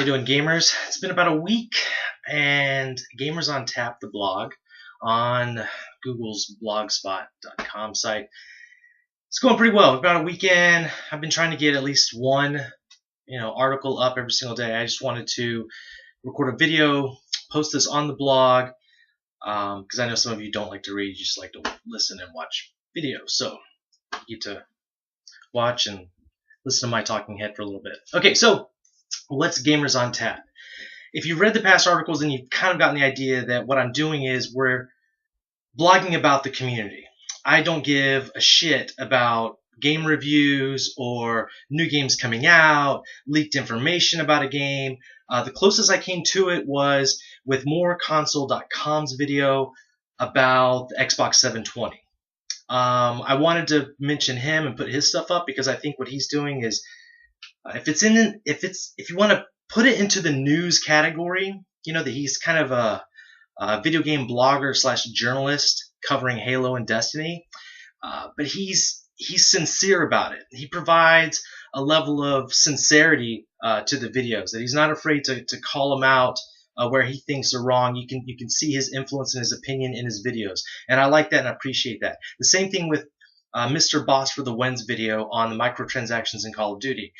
How you doing, gamers? It's been about a week, and Gamers on Tap, the blog, on Google's blogspot.com site, it's going pretty well. About a weekend, I've been trying to get at least one, article up every single day. I just wanted to record a video, post this on the blog, because I know some of you don't like to read, you just like to listen and watch videos. So you get to watch and listen to my talking head for a little bit. Okay, so what's Gamers on Tap? If you've read the past articles, then you've kind of gotten the idea that what I'm doing is we're blogging about the community. I don't give a shit about game reviews or new games coming out, leaked information about a game. The closest I came to it was with moreconsole.com's video about the Xbox 720. I wanted to mention him and put his stuff up because I think what he's doing is, if you want to put it into the news category, that he's kind of a video game blogger / journalist covering Halo and Destiny, but he's sincere about it. He provides a level of sincerity to the videos, that he's not afraid to call them out where he thinks are wrong. You can see his influence and his opinion in his videos, and I like that and I appreciate that. The same thing with Mr. Boss for the Wins video on the microtransactions in Call of Duty.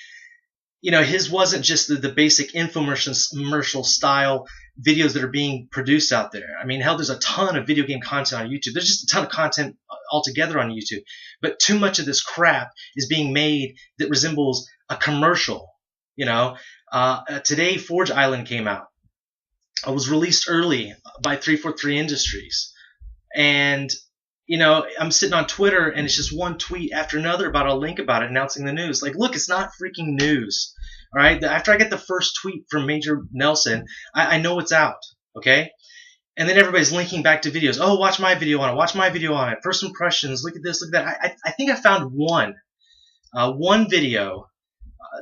His wasn't just the basic infomercial style videos that are being produced out there. I mean, hell, there's a ton of video game content on YouTube. There's just a ton of content altogether on YouTube. But too much of this crap is being made that resembles a commercial. Today, Forge Island came out. It was released early by 343 Industries. And I'm sitting on Twitter and it's just one tweet after another about a link about it announcing the news. Like, look, it's not freaking news. All right. After I get the first tweet from Major Nelson, I know it's out. Okay. And then everybody's linking back to videos. Oh, watch my video on it. Watch my video on it. First impressions. Look at this. Look at that. I think I found one video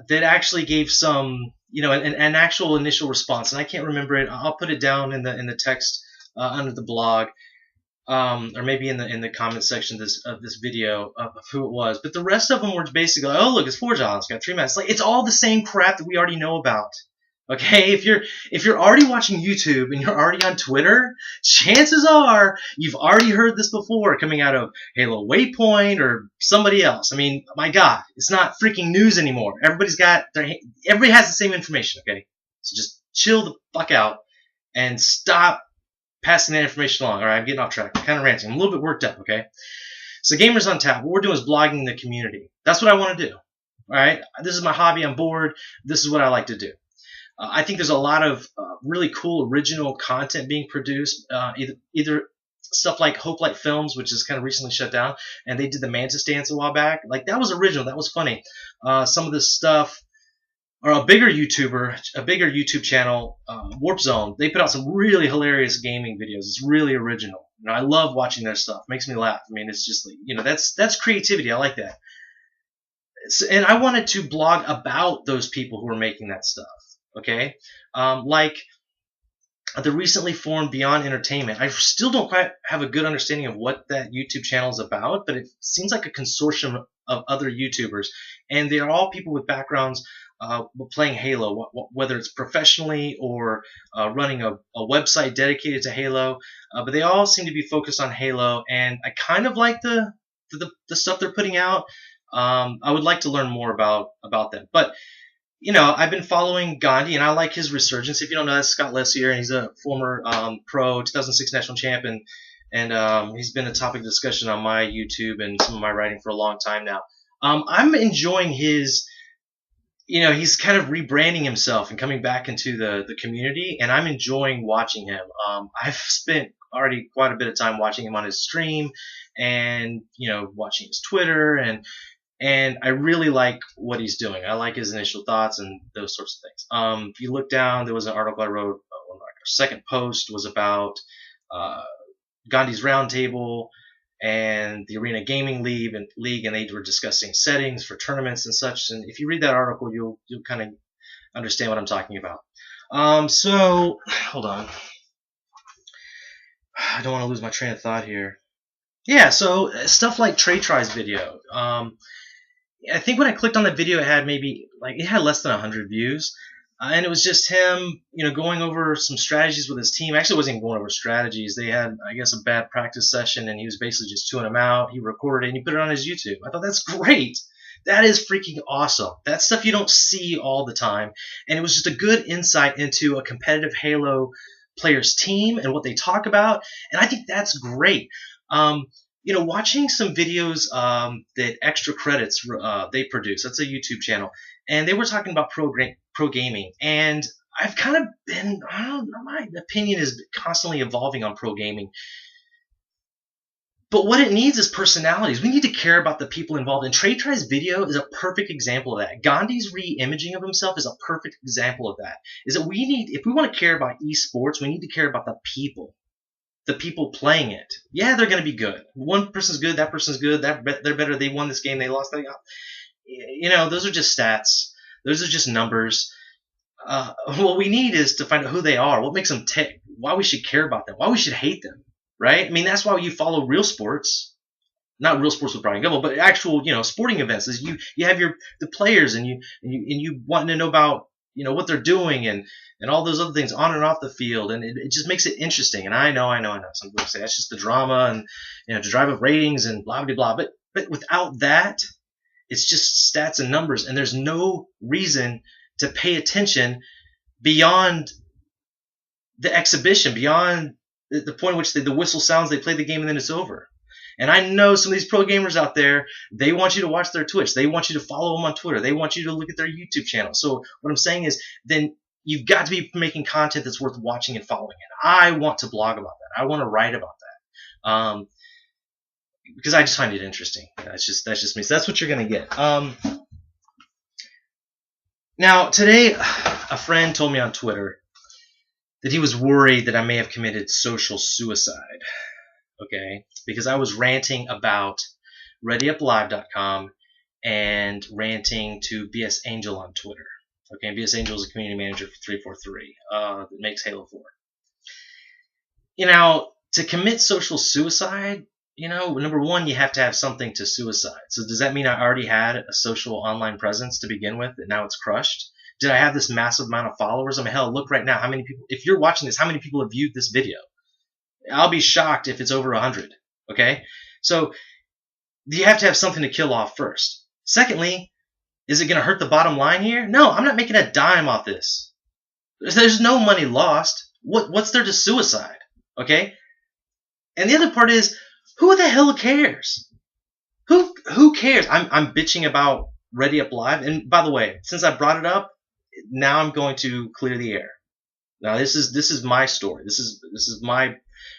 that actually gave some, an actual initial response. And I can't remember it. I'll put it down in the text under the blog. Or maybe in the comment section of this video of who it was. But the rest of them were basically, oh, look, it's Forge Island. It's got 3 minutes. Like, it's all the same crap that we already know about. Okay, if you're already watching YouTube and you're already on Twitter, chances are you've already heard this before coming out of Halo Waypoint or somebody else. I mean, my God, it's not freaking news anymore. Everybody has the same information. Okay, so just chill the fuck out and stop passing that information along. All right, I'm getting off track. I'm kind of ranting. I'm a little bit worked up, okay? So Gamers on Tap, what we're doing is blogging the community. That's what I want to do. All right? This is my hobby. I'm bored. This is what I like to do. I think there's a lot of really cool original content being produced, either stuff like Hope Light Films, which is kind of recently shut down, and they did the Mantis dance a while back. Like, that was original. That was funny. Some of this stuff, or a bigger YouTube channel, Warp Zone, they put out some really hilarious gaming videos. It's really original. I love watching their stuff. It makes me laugh. I mean, it's just like, that's creativity. I like that. And I wanted to blog about those people who are making that stuff. Okay, like the recently formed Beyond Entertainment. I still don't quite have a good understanding of what that YouTube channel is about, but it seems like a consortium of other YouTubers, and they are all people with backgrounds playing Halo, whether it's professionally or running a website dedicated to Halo, but they all seem to be focused on Halo, and I kind of like the stuff they're putting out. I would like to learn more about them, but I've been following Gandhi, and I like his resurgence. If you don't know, that's Scott Lessier, and he's a former pro 2006 national champ, and he's been a topic of discussion on my YouTube and some of my writing for a long time now. I'm enjoying his, he's kind of rebranding himself and coming back into the community, and I'm enjoying watching him. I've spent already quite a bit of time watching him on his stream and, watching his Twitter, and I really like what he's doing. I like his initial thoughts and those sorts of things. If you look down, there was an article I wrote. Our second post was about Gandhi's Roundtable and the Arena Gaming League, and they were discussing settings for tournaments and such. And if you read that article, you'll kind of understand what I'm talking about. So hold on, I don't want to lose my train of thought here. Yeah, so stuff like Trey Try's video. I think when I clicked on the video, it had less than 100 views. And it was just him, going over some strategies with his team. Actually, it wasn't even going over strategies. They had, I guess, a bad practice session, and he was basically just tuning them out. He recorded it, and he put it on his YouTube. I thought, that's great. That is freaking awesome. That's stuff you don't see all the time. And it was just a good insight into a competitive Halo player's team and what they talk about. And I think that's great. Watching some videos that Extra Credits they produce. That's a YouTube channel, and they were talking about pro gaming. And I've kind of been, I don't know, my opinion is constantly evolving on pro gaming. But what it needs is personalities. We need to care about the people involved. And Trey Try's video is a perfect example of that. Gandhi's re-imaging of himself is a perfect example of that. Is that if we want to care about esports, we need to care about the people. The people playing it. Yeah, they're going to be good. One person's good, that person's good, they're better, they won this game, they lost that game. Those are just stats. Those are just numbers. What we need is to find out who they are, what makes them tick, why we should care about them, why we should hate them, right? I mean, that's why you follow real sports. Not real sports with Brian Gumbel, but actual, sporting events. Is you have the players, and you want to know about, what they're doing and all those other things on and off the field, and it just makes it interesting. And I know. Some people say that's just the drama and to drive up ratings and blah blah blah. But without that, it's just stats and numbers, and there's no reason to pay attention beyond the exhibition, beyond the point at which the whistle sounds, they play the game, and then it's over. And I know some of these pro gamers out there, they want you to watch their Twitch. They want you to follow them on Twitter. They want you to look at their YouTube channel. So what I'm saying is, then you've got to be making content that's worth watching and following. And I want to blog about that. I want to write about that. Because I just find it interesting. That's just me. So that's what you're going to get. Now, today, a friend told me on Twitter that he was worried that I may have committed social suicide. Okay, because I was ranting about ReadyUpLive.com and ranting to BS Angel on Twitter. Okay, and BS Angel is a community manager for 343 that makes Halo 4. To commit social suicide, number one, you have to have something to suicide. So does that mean I already had a social online presence to begin with, and now it's crushed? Did I have this massive amount of followers? I mean, hell, look right now. How many people, if you're watching this, how many people have viewed this video? I'll be shocked if it's over 100. Okay? So you have to have something to kill off first. Secondly, is it going to hurt the bottom line here? No, I'm not making a dime off this. There's no money lost. What's there to suicide? Okay? And the other part is, who the hell cares? Who cares? I'm bitching about Ready Up Live. And by the way, since I brought it up, now I'm going to clear the air. Now this is my story. This is my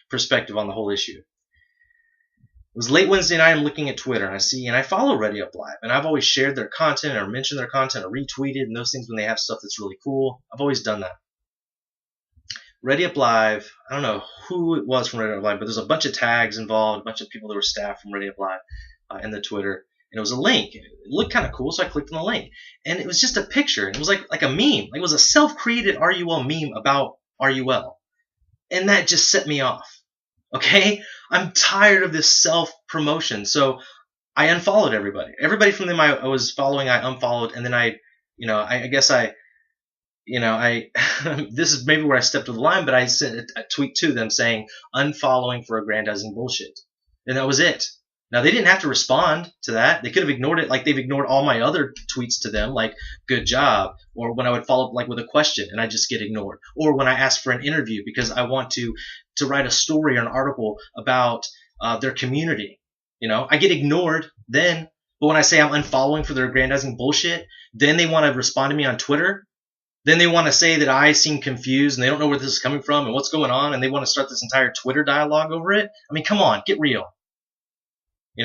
perspective on the whole issue. It was late Wednesday night. I'm looking at Twitter, and I follow Ready Up Live, and I've always shared their content or mentioned their content or retweeted and those things when they have stuff that's really cool. I've always done that. Ready Up Live, I don't know who it was from Ready Up Live, but there's a bunch of tags involved, a bunch of people that were staff from Ready Up Live in the Twitter, and it was a link. It looked kind of cool, so I clicked on the link, and it was just a picture. It was like a meme. It was a self-created RUL meme about RUL, and that just set me off. Okay? I'm tired of this self-promotion. So I unfollowed everybody. Everybody from them I was following, I unfollowed, and then I guess this is maybe where I stepped to the line, but I sent a tweet to them saying, unfollowing for aggrandizing bullshit. And that was it. Now, they didn't have to respond to that. They could have ignored it like they've ignored all my other tweets to them, like, good job, or when I would follow up like with a question and I just get ignored, or when I ask for an interview because I want to write a story or an article about their community. I get ignored then, but when I say I'm unfollowing for their aggrandizing bullshit, then they want to respond to me on Twitter. Then they want to say that I seem confused and they don't know where this is coming from and what's going on, and they want to start this entire Twitter dialogue over it. I mean, come on, get real. We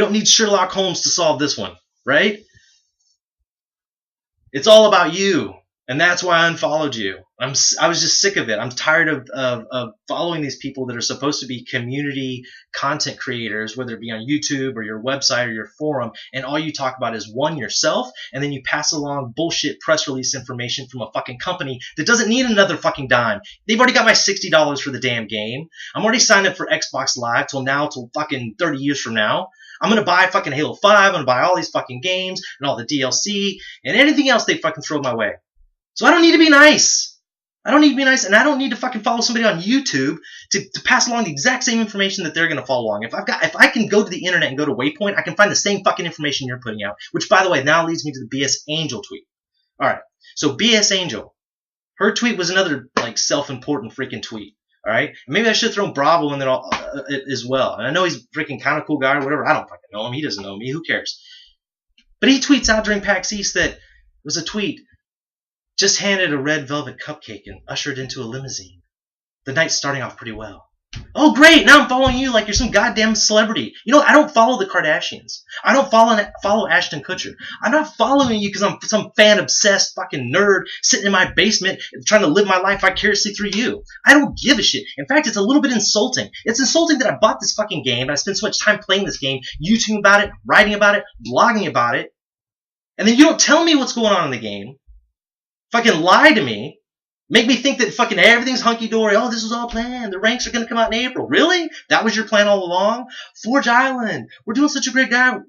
don't need Sherlock Holmes to solve this one, right? It's all about you, and that's why I unfollowed you. I was just sick of it. I'm tired of following these people that are supposed to be community content creators, whether it be on YouTube or your website or your forum, and all you talk about is one, yourself, and then you pass along bullshit press release information from a fucking company that doesn't need another fucking dime. They've already got my $60 for the damn game. I'm already signed up for Xbox Live till fucking 30 years from now. I'm going to buy fucking Halo 5. I'm going to buy all these fucking games and all the DLC and anything else they fucking throw my way. So I don't need to be nice. I don't need to be nice, and I don't need to fucking follow somebody on YouTube to pass along the exact same information that they're going to follow along. If I can go to the internet and go to Waypoint, I can find the same fucking information you're putting out. Which, by the way, now leads me to the BS Angel tweet. All right, so BS Angel, her tweet was another like self-important freaking tweet. All right, maybe I should have thrown Bravo in there as well. And I know he's a freaking kind of cool guy or whatever. I don't fucking know him. He doesn't know me. Who cares? But he tweets out during PAX East that it was a tweet. Just handed a red velvet cupcake and ushered into a limousine. The night's starting off pretty well. Oh, great! Now I'm following you like you're some goddamn celebrity. You know, I don't follow the Kardashians. I don't follow Ashton Kutcher. I'm not following you because I'm some fan-obsessed fucking nerd sitting in my basement trying to live my life vicariously through you. I don't give a shit. In fact, it's a little bit insulting. It's insulting that I bought this fucking game and I spent so much time playing this game, YouTubing about it, writing about it, blogging about it, and then you don't tell me what's going on in the game. Fucking lie to me. Make me think that fucking everything's hunky-dory. Oh, this was all planned. The ranks are going to come out in April. Really? That was your plan all along? Forge Island. We're doing such a great job.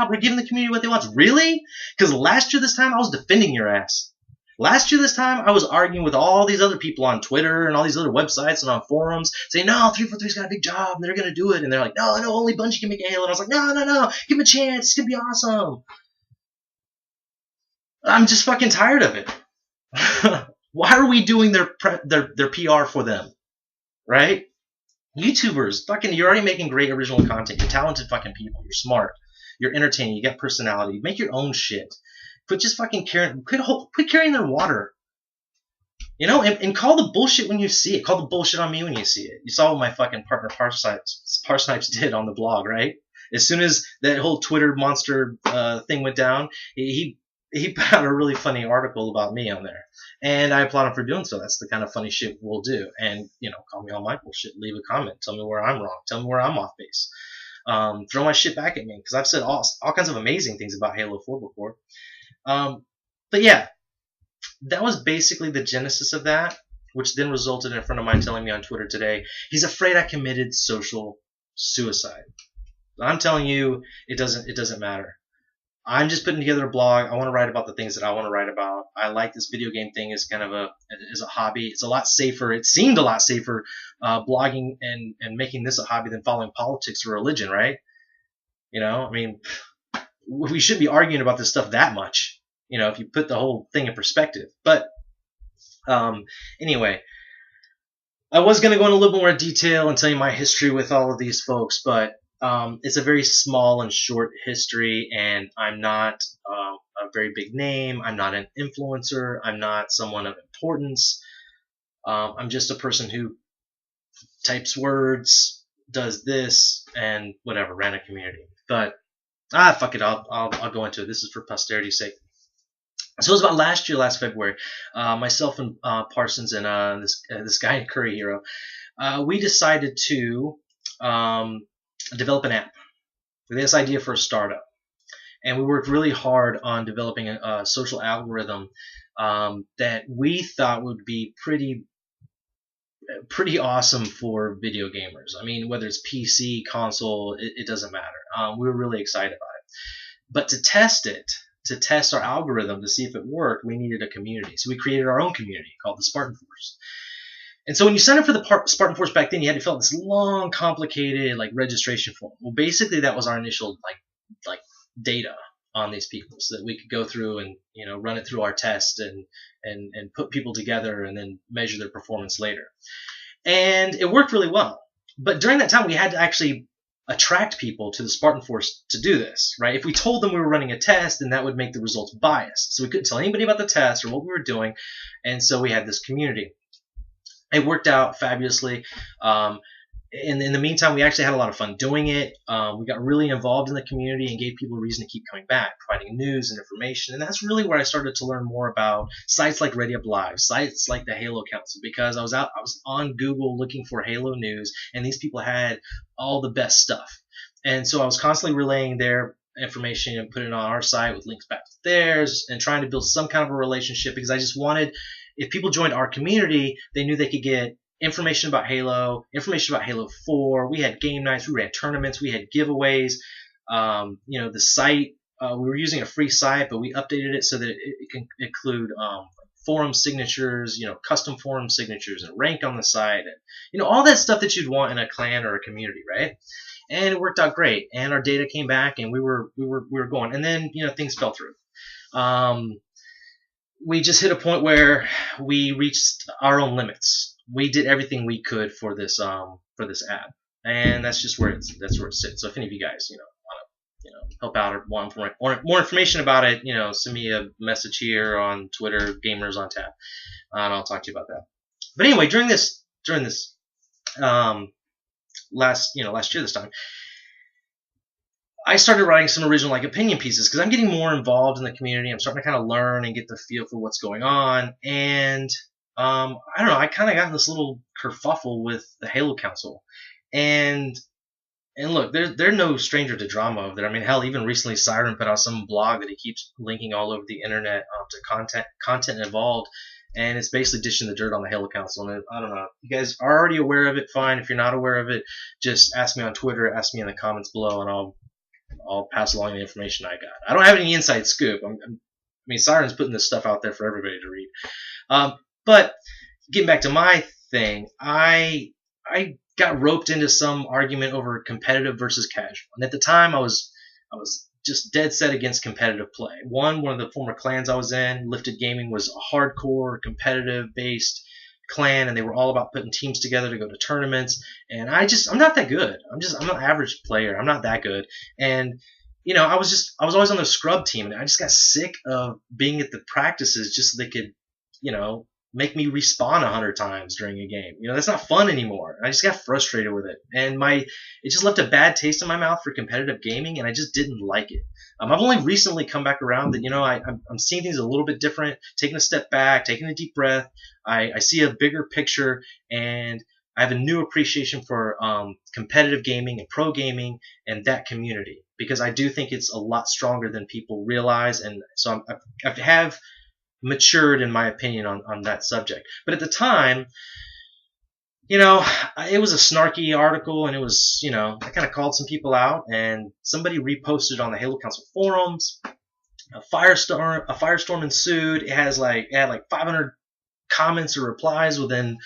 We're giving the community what they want. Really? Because last year this time I was defending your ass. Last year this time I was arguing with all these other people on Twitter and all these other websites and on forums saying, no, 343's got a big job and they're going to do it. And they're like, no, only Bungie can make a Halo. And I was like, no. Give him a chance. It's going to be awesome. I'm just fucking tired of it. Why are we doing their PR for them, right? YouTubers, fucking, you're already making great original content. You're talented fucking people. You're smart. You're entertaining. You got personality. Make your own shit. Quit just fucking carrying. Quit carrying their water. You know, and call the bullshit when you see it. Call the bullshit on me when you see it. You saw what my fucking partner Parsnipes did on the blog, right? As soon as that whole Twitter monster thing went down, he put out a really funny article about me on there. And I applaud him for doing so. That's the kind of funny shit we'll do. And, you know, call me on my bullshit. Leave a comment. Tell me where I'm wrong. Tell me where I'm off base. Throw my shit back at me. Because I've said all kinds of amazing things about Halo 4 before. But yeah, that was basically the genesis of that, which then resulted in a friend of mine telling me on Twitter today, he's afraid I committed social suicide. I'm telling you, it doesn't matter. I'm just putting together a blog. I want to write about the things that I want to write about. I like this video game thing as kind of a hobby. It's a lot safer. It seemed a lot safer blogging and making this a hobby than following politics or religion, right? You know, I mean, we shouldn't be arguing about this stuff that much, you know, if you put the whole thing in perspective. But anyway, I was going to go into a little bit more detail and tell you my history with all of these folks, but it's a very small and short history, and I'm not a very big name. I'm not an influencer. I'm not someone of importance. I'm just a person who types words, does this, and whatever, ran a community. But fuck it, I'll go into it. This is for posterity's sake. So it was about last February. Myself and Parsons and this guy in Curry Hero, we decided to develop an app. We had this idea for a startup, and we worked really hard on developing a social algorithm that we thought would be pretty awesome for video gamers. I mean, whether it's PC, console, it doesn't matter. We were really excited about it. But to test our algorithm to see if it worked, we needed a community. So we created our own community called the Spartan Force. And so when you signed up for the Spartan Force back then, you had to fill out this long, complicated registration form. Well, basically that was our initial like data on these people, so that we could go through and run it through our test and put people together and then measure their performance later. And it worked really well. But during that time, we had to actually attract people to the Spartan Force to do this, right? If we told them we were running a test, then that would make the results biased. So we couldn't tell anybody about the test or what we were doing. And so we had this community. It worked out fabulously. In the meantime, we actually had a lot of fun doing it. We got really involved in the community and gave people a reason to keep coming back, providing news and information. And that's really where I started to learn more about sites like Ready Up Live, sites like the Halo Council, because I was on Google looking for Halo news, and these people had all the best stuff. And so I was constantly relaying their information and putting it on our site with links back to theirs and trying to build some kind of a relationship, because I just wanted, if people joined our community, they knew they could get information about Halo, information about Halo 4. We had game nights, we ran tournaments, we had giveaways. The site, we were using a free site, but we updated it so that it can include forum signatures, custom forum signatures, and rank on the site, and all that stuff that you'd want in a clan or a community, right? And it worked out great, and our data came back, and we were going, and then things fell through. We just hit a point where we reached our own limits. We did everything we could for this app, and that's just where it sits. So if any of you guys want to help out or want more information about it, send me a message here on Twitter, Gamers on Tap, and I'll talk to you about that. But anyway, during this last year this time, I started writing some original opinion pieces because I'm getting more involved in the community. I'm starting to kind of learn and get the feel for what's going on. And I don't know, I kind of got in this little kerfuffle with the Halo Council. And look, they're no stranger to drama over there. I mean, hell, even recently Siren put out some blog that he keeps linking all over the internet to content involved. And it's basically dishing the dirt on the Halo Council. And I don't know, if you guys are already aware of it, fine. If you're not aware of it, just ask me on Twitter, ask me in the comments below, and I'll pass along the information I got. I don't have any inside scoop. I mean, Siren's putting this stuff out there for everybody to read. But getting back to my thing, I got roped into some argument over competitive versus casual. And at the time, I was just dead set against competitive play. One of the former clans I was in, Lifted Gaming, was a hardcore competitive-based clan, and they were all about putting teams together to go to tournaments, and I'm not that good. I'm an average player. I'm not that good. And I was always on the scrub team, and I just got sick of being at the practices just so they could make me respawn 100 times during a game. That's not fun anymore. I just got frustrated with it, and it just left a bad taste in my mouth for competitive gaming, and I just didn't like it. I've only recently come back around that I'm seeing things a little bit different, taking a step back, taking a deep breath. I see a bigger picture, and I have a new appreciation for competitive gaming and pro gaming and that community, because I do think it's a lot stronger than people realize, and so I have matured in my opinion on that subject. But at the time, it was a snarky article, and it was, I kind of called some people out, and somebody reposted on the Halo Council forums. A firestorm ensued. It had like 500 comments or replies within,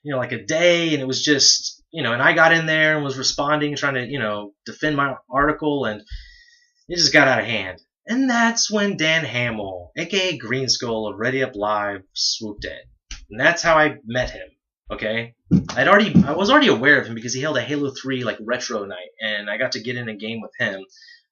like a day, and it was just, and I got in there and was responding, trying to, defend my article, and it just got out of hand. And that's when Dan Hamill, aka Green Skull of Ready Up Live, swooped in. And that's how I met him. Okay? I was already aware of him because he held a Halo 3 retro night, and I got to get in a game with him.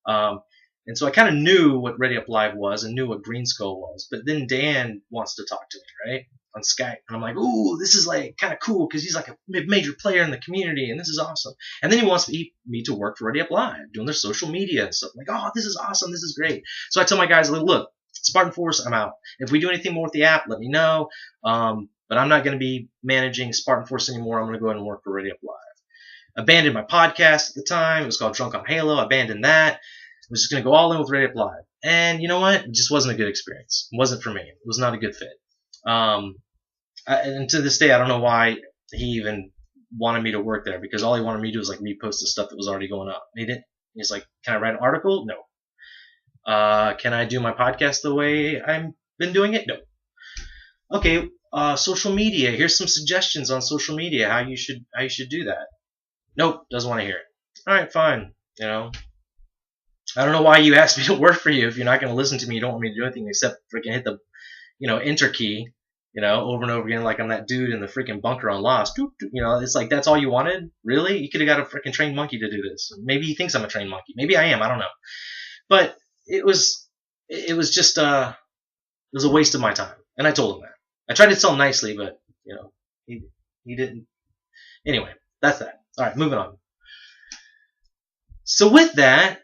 And so I kind of knew what Ready Up Live was and knew what Green Skull was. But then Dan wants to talk to me, right? On Skype. And I'm like, ooh, this is kind of cool because he's like a major player in the community, and this is awesome. And then he wants me to work for Ready Up Live, doing their social media and stuff. I'm like, oh, this is awesome. This is great. So I tell my guys, look, Spartan Force, I'm out. If we do anything more with the app, let me know. But I'm not going to be managing Spartan Force anymore. I'm going to go ahead and work for Ready Up Live. Abandoned my podcast at the time. It was called Drunk on Halo. I abandoned that. I was just going to go all in with Ready Up Live. And you know what? It just wasn't a good experience. It wasn't for me. It was not a good fit. And to this day, I don't know why he even wanted me to work there, because all he wanted me to do was repost the stuff that was already going up. He didn't. He's like, can I write an article? No. Can I do my podcast the way I've been doing it? No. Okay. Social media. Here's some suggestions on social media how you should do that. Nope. Doesn't want to hear it. All right, fine. I don't know why you asked me to work for you if you're not going to listen to me. You don't want me to do anything except freaking hit the, enter key, over and over again, like I'm that dude in the freaking bunker on Lost. It's like, that's all you wanted? Really? You could have got a freaking trained monkey to do this. Maybe he thinks I'm a trained monkey. Maybe I am. I don't know. But it was just it was a waste of my time, and I told him that. I tried to tell him nicely, but he didn't. Anyway, that's that. All right, moving on. So with that,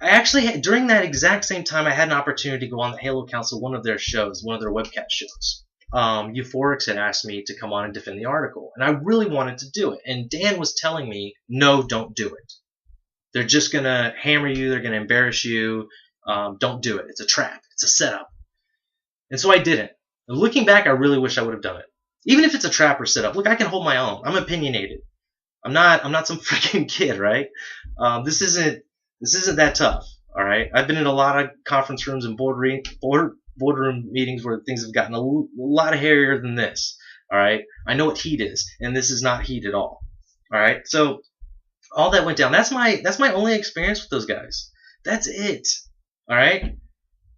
I actually had, during that exact same time, I had an opportunity to go on the Halo Council, one of their shows, one of their webcast shows. Euphorix had asked me to come on and defend the article, and I really wanted to do it. And Dan was telling me, no, don't do it. They're just going to hammer you. They're going to embarrass you. Don't do it. It's a trap. It's a setup. And so I didn't. And looking back, I really wish I would have done it. Even if it's a trap or setup, look, I can hold my own. I'm opinionated. I'm not some freaking kid, right? This isn't This isn't that tough. All right. I've been in a lot of conference rooms and boardroom meetings where things have gotten a lot hairier than this. All right. I know what heat is, and this is not heat at all. All right. So all that went down. That's my only experience with those guys. That's it. All right.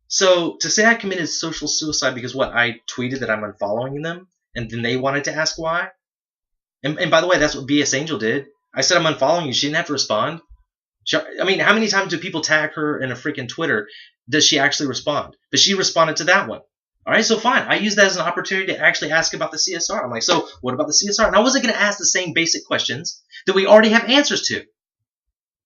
So to say I committed social suicide because what I tweeted that I'm unfollowing them, and then they wanted to ask why. And by the way, that's what BS Angel did. I said I'm unfollowing you. She didn't have to respond. I mean, how many times do people tag her in a freaking Twitter? Does she actually respond? But she responded to that one. All right, so fine. I used that as an opportunity to actually ask about the CSR. I'm like, so what about the CSR? And I wasn't going to ask the same basic questions that we already have answers to.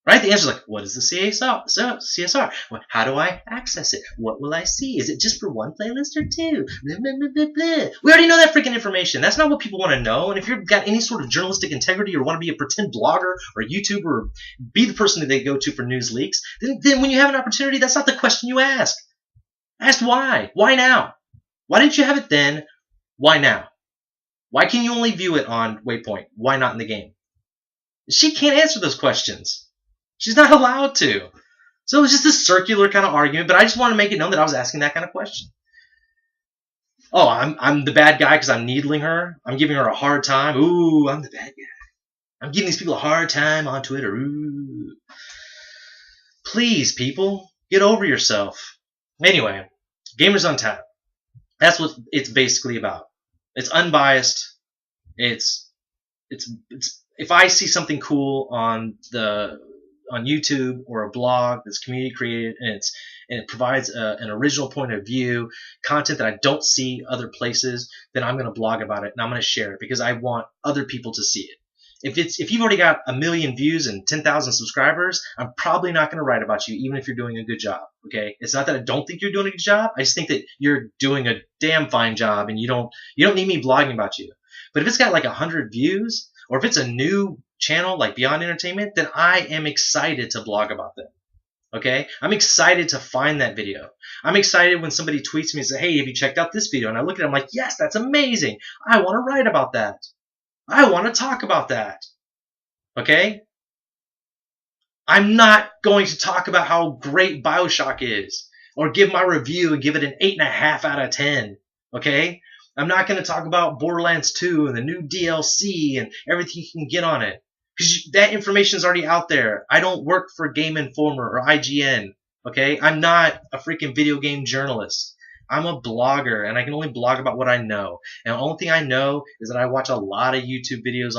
Right? The answer is like, what is the CSR? How do I access it? What will I see? Is it just for one playlist or two? Blah, blah, blah, blah, blah. We already know that freaking information. That's not what people want to know. And if you've got any sort of journalistic integrity or want to be a pretend blogger or YouTuber or be the person that they go to for news leaks, then when you have an opportunity, that's not the question you ask. Ask why. Why now? Why didn't you have it then? Why now? Why can you only view it on Waypoint? Why not in the game? She can't answer those questions. She's not allowed to. So it was just a circular kind of argument, but I just want to make it known that I was asking that kind of question. Oh, I'm the bad guy because I'm needling her. I'm giving her a hard time. Ooh, I'm the bad guy. I'm giving these people a hard time on Twitter. Ooh. Please, people, get over yourself. Anyway, Gamers on Tap. That's what it's basically about. It's unbiased. It's if I see something cool on YouTube or a blog that's community created and it provides an original point of view, content that I don't see other places, then I'm going to blog about it and I'm going to share it because I want other people to see it. If you've already got 1 million views and 10,000 subscribers, I'm probably not going to write about you even if you're doing a good job. Okay? It's not that I don't think you're doing a good job. I just think that you're doing a damn fine job and you don't need me blogging about you. But if it's got like 100 views or if it's a new channel like Beyond Entertainment, then I am excited to blog about them. Okay? I'm excited to find that video. I'm excited when somebody tweets me and says, hey, have you checked out this video? And I look at it, I'm like, yes, that's amazing. I want to write about that. I want to talk about that. Okay? I'm not going to talk about how great BioShock is or give my review and give it an 8.5 out of 10. Okay? I'm not going to talk about Borderlands 2 and the new DLC and everything you can get on it. Because that information is already out there. I don't work for Game Informer or IGN. Okay? I'm not a freaking video game journalist. I'm a blogger, and I can only blog about what I know. And the only thing I know is that I watch a lot of YouTube videos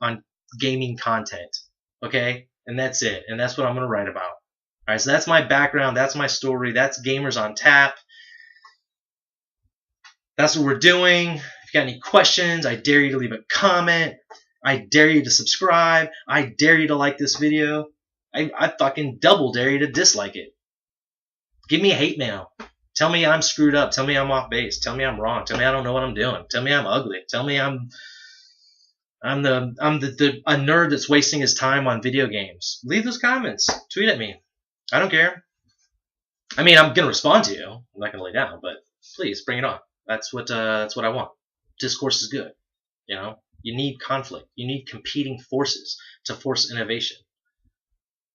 on gaming content. Okay? And that's it. And that's what I'm going to write about. All right, so that's my background. That's my story. That's Gamers on Tap. That's what we're doing. If you got any questions, I dare you to leave a comment. I dare you to subscribe. I dare you to like this video. I fucking double dare you to dislike it. Give me a hate mail. Tell me I'm screwed up. Tell me I'm off base. Tell me I'm wrong. Tell me I don't know what I'm doing. Tell me I'm ugly. Tell me I'm a nerd that's wasting his time on video games. Leave those comments. Tweet at me. I don't care. I mean, I'm gonna respond to you. I'm not gonna lay down, but please bring it on. That's what I want. Discourse is good. You know, you need conflict. You need competing forces to force innovation.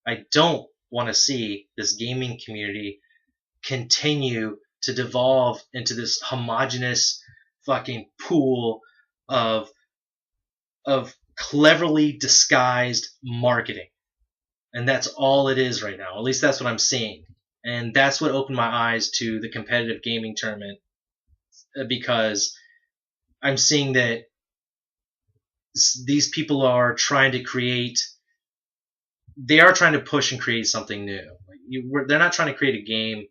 I don't want to see this gaming community continue to devolve into this homogenous fucking pool of cleverly disguised marketing. And that's all it is right now. At least that's what I'm seeing. And that's what opened my eyes to the competitive gaming tournament, because I'm seeing that these people are trying to push and create something new. They're not trying to create a game,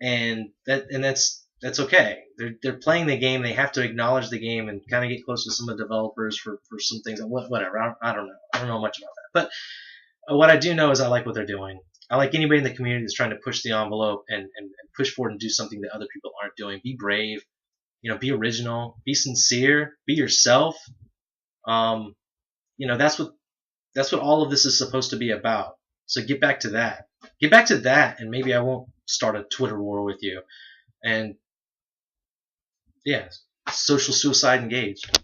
and that's okay. They're playing the game. They have to acknowledge the game and kind of get close to some of the developers for some things. Whatever. I don't know. I don't know much about that. But what I do know is I like what they're doing. I like anybody in the community that's trying to push the envelope and push forward and do something that other people aren't doing. Be brave. You know, be original. Be sincere. Be yourself. You know, that's what all of this is supposed to be about. So get back to that. Get back to that, and maybe I won't start a Twitter war with you. And yeah, social suicide engaged.